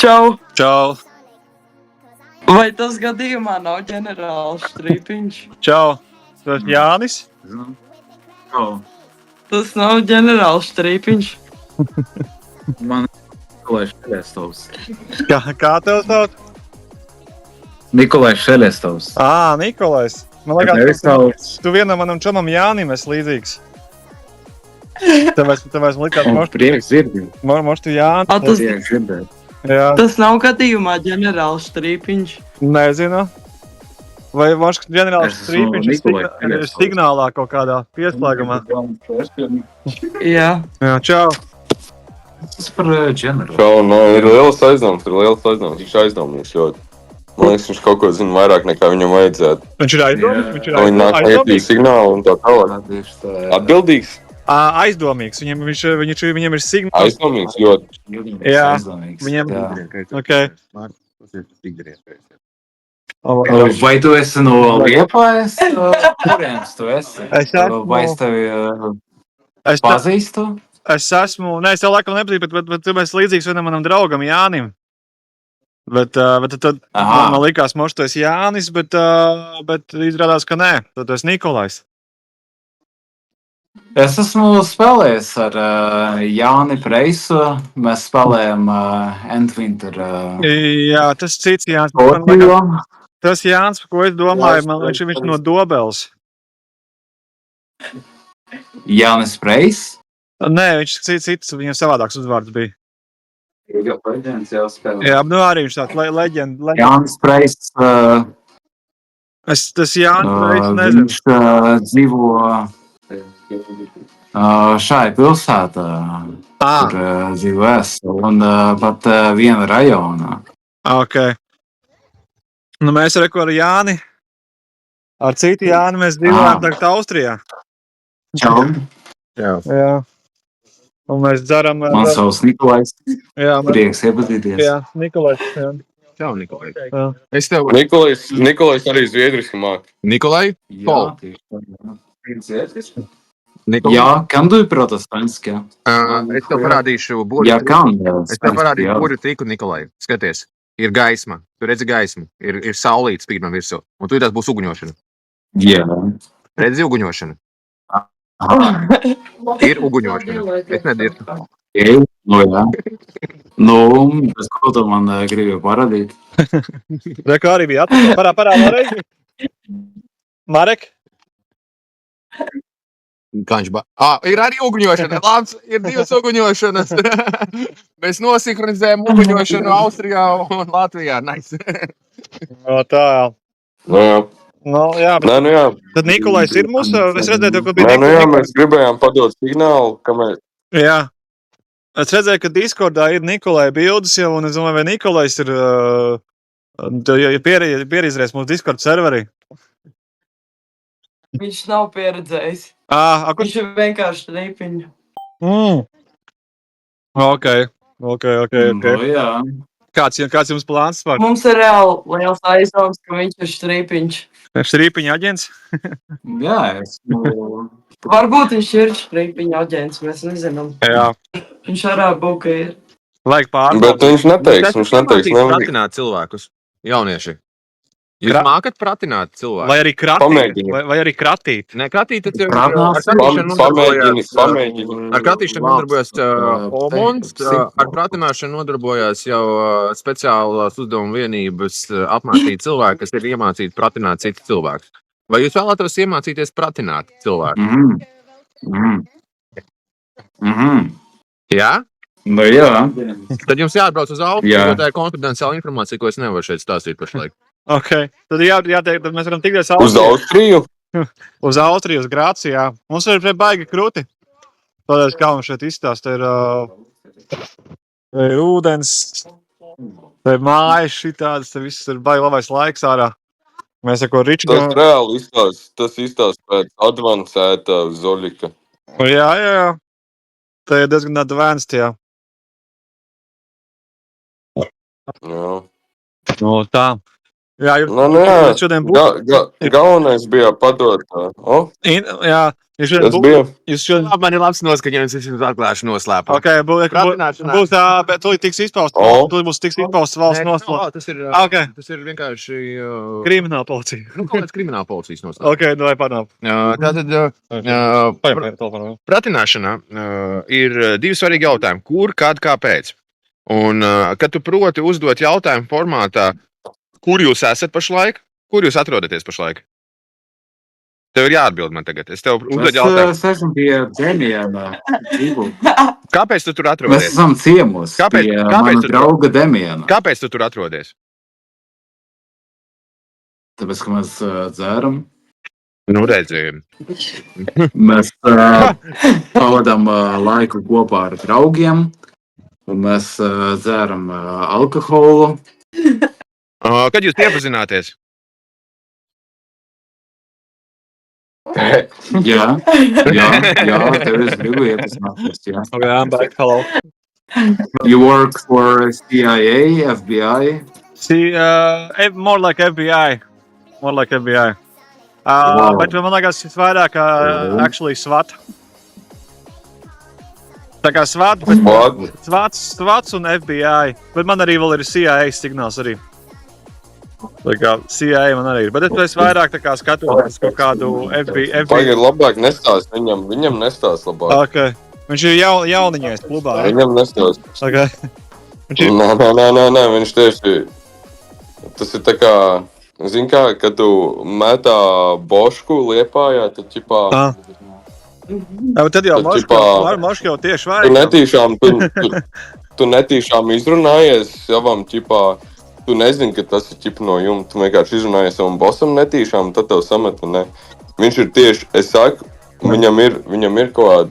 Čau! Čau! Vai tas gadījumā nav ģenerālis Strīpiņš? Čau! Tu esi Jānis? Čau! Tas nav ģenerālis Strīpiņš. Man Nikolais Šelestovs. Kā tev sauc? Nikolais Šelestovs. Nikolais. Man Nevis liekas, sauc. tu vienam manam čomam Jānim esi līdzīgs. Tev esmu likās, Prieks dzirdēt. moštu Jāni. Tas, Prieks dzirdēt. Jā, tas nav gadījumā ģenerālis Strīpiņš. nezinu. Vai moštu ģenerālis Es esmu Strīpiņš Nikolais ir Šelestovs. signālā kaut kādā pieslēgumā? Jā. Jā, čau! Tas par ģenerālu. Šau, no, ir liels aizdoms, viņš aizdomīgs ļoti. Man liekas, viņš kaut ko zina vairāk nekā viņam vajadzētu. Viņš ir aizdomīgs? Jā. Viņš ir Viņi nāk ētīgi signāli un tā tālāk. Atbildīgs, Aizdomīgs. Viņam ir signāls. aizdomīgs ļoti. Jā. Viņam. Okay. Vai tu esi no Liepājas? Kurienes tu esi? Es esmu- Vai es tevi Es, pazīstu? es esmu, ne, es tev laikam nepazīstu, bet tu esi līdzīgs vienam manam draugam Jānim. Bet tad Aha. man likās, moš, tu esi Jānis, bet izrādās, ka nē, tu esi Nikolais. Es esmu spēlējis ar Jāni Preisu. Mēs spēlējam Endwinter. Jā, tas cits Jānis. Tas Jānis, par ko es domāju, man viņš ir no Dobeles. Jānis Preis. Nē, viņš cits, viņam savādāks uzvārds bija. Jā, Jā, nu arī viņš tāds leģenda. Jānis Preis. Tas Jānis, es nezinu. Viņš dzīvo šai pilsētā, kur dzīvo es, un pat viena rajonā. Ok. Nu, mēs ar Jāni, ar citu Jāni mēs dzīvojam tagad Austrijā. Čau. Jā. Un mēs dzeram. Man savs Nikolais. Jā, Prieks iepazīties. jā, Nikolais. Jā. Čau, Nikolai. Jā. Es tev Nikolais arī zviedriski māk. Nikolai? Jā, Nikolai? jā, kan du protestanski? Es tev parādīšu burbuļu. Jā, kan. Es tev parādīšu burbuļu tīku, Nikolai. Skaties, ir gaisma. Tu redzi gaismu. Ir saulīte spīd no virsū. Un tu tās būs uguņošana. Jā. Redzi uguņošanu. Ir uguņošana. Es nedirtu. Nu, jā. Nu, tas, ko tu man gribi parādīt? Re, kā arī bija atpakaļ. Parādā reizi. Marek? Kā viņš ir arī uguņošana. Labs, ir divas uguņošanas. Mēs nosinhronizējam uguņošanu Austrijā un Latvijā. Nice. No tā, jā. Nu jā, Nu, jā, bet nē, nu jā. tad Nikolais ir mūsu, es redzēju, ka Nē, bija nu jā, mēs gribējām padot signālu, ka mēs... Jā. Es redzēju, ka Discordā ir Nikolai bildes jau, un es domāju, vai Nikolais ir pierizrējis mūsu Discord serverī. Viņš nav pieredzējis. Kurš? Viņš ir vienkārši Strīpiņš. Ok. Nu, jā. Kāds jums plāns par Mums ir reāli liels aizdoms, ka viņš ir Strīpiņš. Strīpiņa aģents? Jā, esmu... Varbūt viņš ir Strīpiņa aģents, mēs nezinām. Jā. Viņš varētu būt, ka ir. Bet Vajag pārbaudīt. viņš neteiks, pratināt cilvēkus. Jaunieši. Jūs mākat pratināt cilvēkus. Vai arī kratīt? Pamēģini. Vai arī kratīt? Nē, kratīte jau Prātnās. Pamēģini. Ar kratīšanu nodarbojās Omons, ar pratināšanu nodarbojās jau speciālās uzdevuma vienības apmācīt cilvēku, kas ir iemācīti pratināt citu cilvēku. Vai jūs vēlētos iemācīties pratināt cilvēku? Jā? Nu, jā. Tad jums jāatbrauc uz Austriju, Jā. jo tā ir konfidenciāla informācija, ko es nevaru šeit stāstīt pašlaik. Ok. Tad jāteikt, tad mēs varam tikties Uz Austriju? Uz Austriju, uz Grāciju, jā. Mums ir baigi krūti. Tādēļ, kā mums šeit izstāst, ir ūdens, te mājas šitādas, te viss ir baigi labais laiks ārā. Mēs ar ko Riču... Tas reāli izstāst pēc advancēta Zoļika. Jā. Te ir diezgan advanced, jā. Jā. No tā. Jā, Nu jā, šodien būs... galvenais bija padot. Jā, Tas bija. Jūs šodien... Man ir labs noskaņojums, es jums atklāšu noslēpumu. Ok, būs tā, bet tu tiks izpausts. Tu būs tiks izpausts valsts noslēpums. Tas ir vienkārši... Krimināla policija. Kaut kāds krimināla policijas noslēpums. Ok, nu vai panāk. Tātad pratināšanā ir divi svarīgi jautājumi. Kur, kad, kāpēc? Un, kad tu proti uzdot jautājumu formātā, kur jūs esat pašlaik, kur jūs atrodaties pašlaik? Tev ir jāatbild man tagad. Es tev uzdod jautājumu. Mēs esam pie Demiana. Kāpēc tu tur Mēs atrodies? esam ciemos Kāpēc- pie kāpēc mana tu- drauga Demiana. Kāpēc tu tur atrodies? Tāpēc, ka mēs dzēram. Nu, redzējumi. Mēs pavadām laiku kopā ar draugiem. Un mēs dzēram alkoholu. Kad jūs iepazināties? Jā, tev es gribu iepazināties. Jā. Ok, I'm back, hello. You work for CIA, FBI? See, more like FBI. More like FBI. Wow. Bet man liekas, tas vairāk actually SWAT. Tā kā SWAT, bet SWAT un FBI. Bet man arī vēl ir CIA signāls arī. Tā kā CIA man arī ir. Bet es vairāk tā kā skatos kaut kādu FBI. Pagaid, labāk nestāst viņam nestāst labāk. Okay. Viņš ir jauniņais klubā. Viņam nestāst. Okay. Nē, viņš tieši, tas ir tā kā, zin kā, kad tu metā bošku Liepājā, tad ķipā, Jā, tad jau Moška jau tieši vajag. tu netīšām izrunājies savam ķipā, tu nezini, ka tas ir ķipa no jums, tu vienkārši izrunājies savam bosam netīšām, tad tev sameta, ne. Viņš ir tieši, es saku, viņam ir kaut kāda,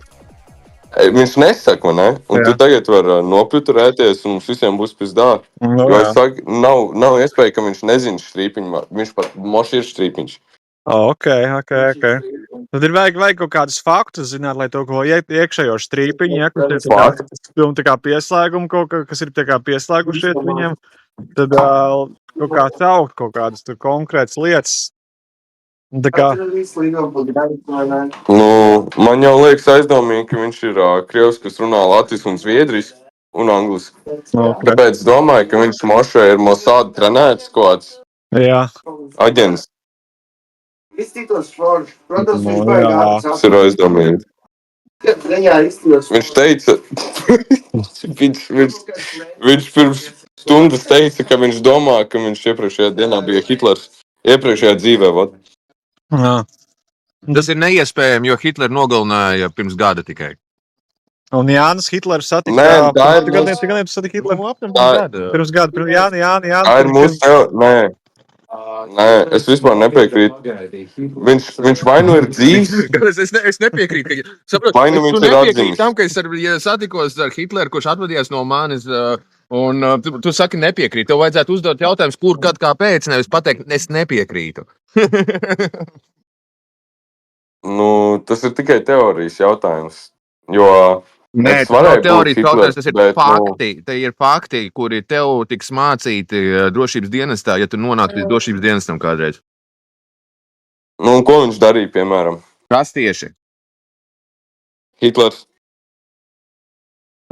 viņš nesaka, ne? Un tu tagad var nopjuturēties un mums visiem būs pizdā. Jo es saku, nav iespēja, ka viņš nezina štrīpiņu, viņš pat moši ir štrīpiņš. Ok. Tad ir vajag kaut kādus faktus zināt, lai to ko iekšējo štrīpiņu, ja, kur tā kā pieslēgumu kaut kā, kas ir tā kā pieslēgušies viņam, tad kaut kā saukt kaut kādas konkrētas lietas. Tā kā... Nu, man jau liekas aizdomīgi, ka viņš ir krievs, kas runā latviski un zviedriski un angliski. Okay. Tāpēc domāju, ka viņš mošē ir Mossad trenēts kaut kāds aģents. Tas ir aizdomīgi. Viņš teica, viņš pirms stundas teica, ka viņš domā, ka viņš iepriekšējā dienā bija Hitlers. Iepriekšējā dzīvē, vat. Tas ir neiespējami, jo Hitler nogalināja pirms gada tikai. Un Jānis Hitlers satika... Nē, tā ir Cik gadiem tu satiki Hitleru? Pirms gada. Jā. Tā ir mūsu tev... Nē, es vispār nepiekrītu. Viņš vai nu ir dzīvs... Es nepiekrītu. Vai nu viņš ir atzinis. Tam, ka es satikos ar Hitleru, kurš atvadījās no manis, un tu saki nepiekrīt. Tev vajadzētu uzdot jautājumus, kur, kad, kāpēc, nevis pateikt, es nepiekrītu. Nu, tas ir tikai teorijas jautājums, jo... Nē, teorijas jautājums, tas ir fakti. Te ir fakti, kuri tev tiks mācīti drošības dienestā, ja tu nonāc līdz drošības dienestam kādreiz. Nu, un ko viņš darīja, piemēram? Kas tieši? Hitlers.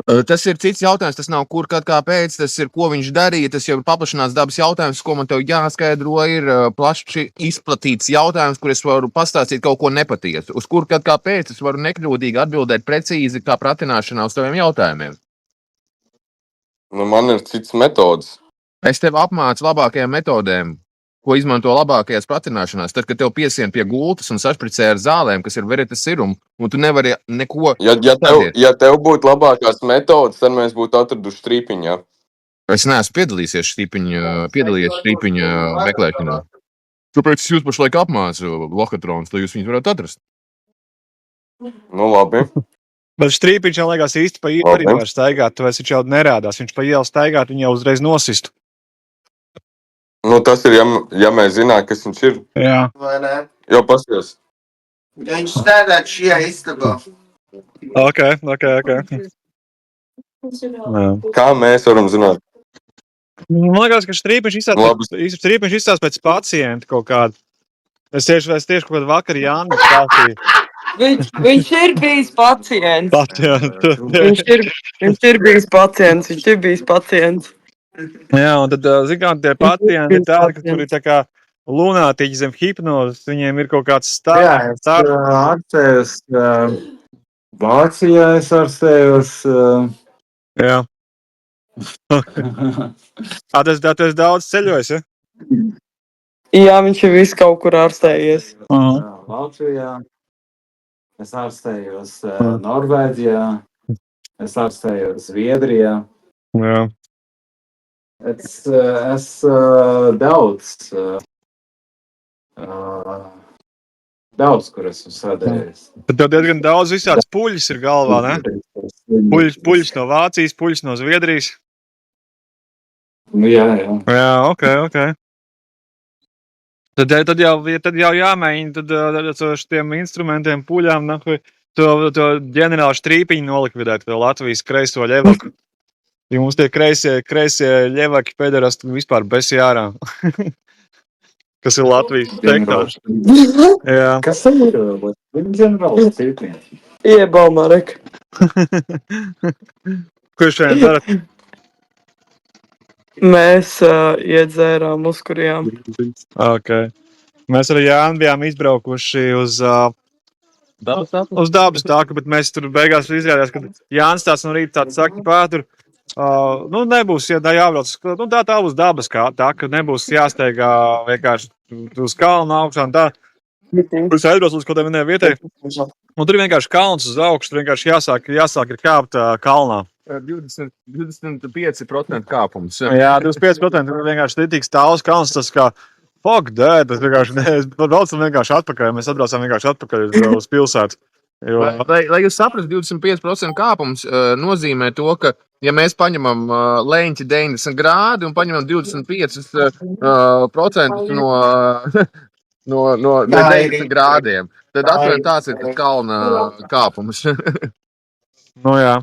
Tas ir cits jautājums, tas nav kur, kad, kāpēc, tas ir, ko viņš darīja, tas jau ir paplašināts dabas jautājums, ko man tev jāskaidro, ir plaši izplatīts jautājums, kur es varu pastāstīt kaut ko nepatiesu. Uz kur, kad, kāpēc, es varu nekļūdīgi atbildēt precīzi kā pratināšanā uz taviem jautājumiem. Nu, man ir cits metodas. Es tev apmācu labākajām metodēm, ko izmanto labākajās pratināšanās. Tad, kad tev piesien pie gultas un sašpricē ar zālēm, kas ir veritas sirumu, un tu nevari neko... Ja tev būtu labākās metodas, tad mēs būtu atraduši štrīpiņu, ja? Es neesmu piedalījies štrīpiņa meklēšanā. Tāpēc es jūs pašlaik apmācu lokatrons, lai jūs viņus varētu atrast. Nu, labi. Bet štrīpiņš jau liekas īsti pa ielu arī nevar staigāt, tu esi jau nerādās. Viņš pa ielu staigāt, viņu jau uzreiz nosistu. Nu, tas ir, ja mēs zinām, kas viņš ir. Jā. Vai ne? Jo, pasies. Ja viņš strādāt šajā istabā. Ok. Kā mēs varam zināt? Man liekas, ka štrīpiņš izstāsta pēc pacienta kaut kādu. Es tieši kaut kādu vakar Jānis stāstīju. Viņš ir bijis pacients. Viņš ir bijis pacients. Jā, un tad, zinām, tie pacienti ir tādi, ka tur ir tā kā lunātiķi zem hipnozes, viņiem ir kaut kāds stāsts. Ārstējos Vācijā, es ārstējos. Jā. Tas daudz ceļojis, ja? Jā, viņš ir visu kaut kur ārstējies. Latvijā, es ārstējos Norvēģijā, es ārstējos Zviedrijā. Jā. Es daudz, kur esmu sēdējis. Tad tev diezgan daudz visādas puļas ir galvā, ne? Puļas no Vācijas, puļas no Zviedrijas. Nu, jā. Jā, ok. Tad jau jāmēģina ar šiem instrumentiem puļām, to ģenerāli Štrīpiņu nolikvidēt, to Latvijas kreiso ļevaku. Ja mums tie kreisie ļevaki pēderasti vispār bez jārā. Kas ir Latvijas sektārs. Jā. Kas ir? Ģenerāls Štrīpiņš. Iebal, Marek. Ko jūs šeit darat? Mēs iedzērām, uzkurījām. Ok. Mēs ar Jānu bijām izbraukuši uz dabas tāku, bet mēs tur beigās izrādījās, ka Jānis tāds no rīta tāds saka, tur nebūs jābrauc, tā būs dabas tāka, nebūs jāsteigā vienkārši uz kalnu augšā un tā. Es aizbraucu līdz kaut kādai vienai vietai, un tur ir vienkārši kalns uz augšu, tur vienkārši jāsāk ir kāpt kalnā. 25% kāpums. Jā, 25% tur vienkārši tik stāvs kalns, tas kā fuck, tas vienkārši, mēs braucam vienkārši atpakaļ, mēs atbraucam vienkārši atpakaļ uz pilsētu. Jo... Lai jūs saprastu, 25% kāpums nozīmē to, ka, ja mēs paņemam leņķi 90 grādi un paņemam 25% no 90 grādiem, tad atveram tāds ir kalna kāpums. Nu jā.